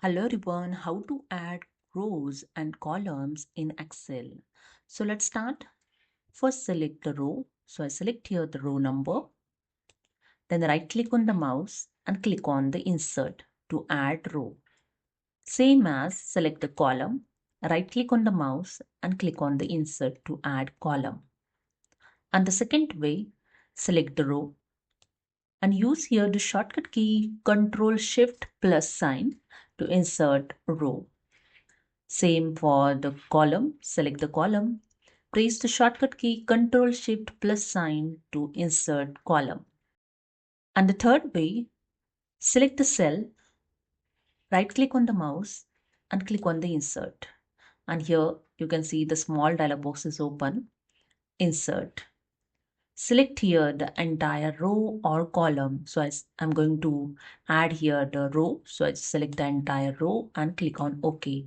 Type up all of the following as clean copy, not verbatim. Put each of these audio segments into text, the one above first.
Hello everyone, how to add rows and columns in Excel. So let's start. First select the row. So I select here the row number. Then right click on the mouse and click on the insert to add row. Same as select the column. Right click on the mouse and click on the insert to add column. And the second way, select the row and use here the shortcut key Ctrl Shift plus sign to insert row. Same for the column. Select the column. Press the shortcut key Ctrl Shift plus sign to insert column. And the third way, select the cell, right click on the mouse and click on the insert. And here you can see the small dialog box is open. Insert. Select here the entire row or column. So I'm going to add here the row. So I select the entire row and click on OK.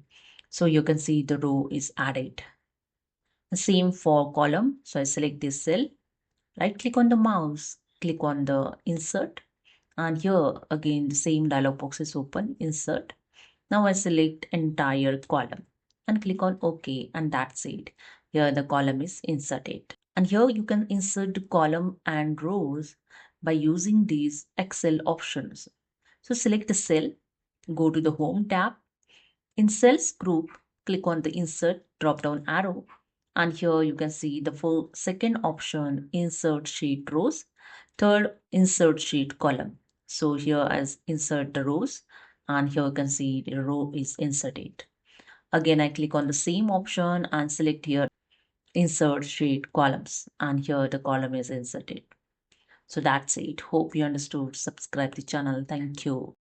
So you can see the row is added. The same for column. So I select this cell, right click on the mouse, click on the insert, and here again the same dialog box is open, insert. Now I select entire column and click on OK, and that's it. Here the column is inserted. And here you can insert the column and rows by using these Excel options. So select the cell, go to the Home tab. In Cells group, click on the Insert drop-down arrow. And here you can see the full second option, Insert Sheet Rows. Third, Insert Sheet Column. So here as insert the rows, and here you can see the row is inserted. Again, I click on the same option and select here Insert Sheet Columns, and here the column is inserted. So that's it. Hope you understood. Subscribe the channel. Thank you.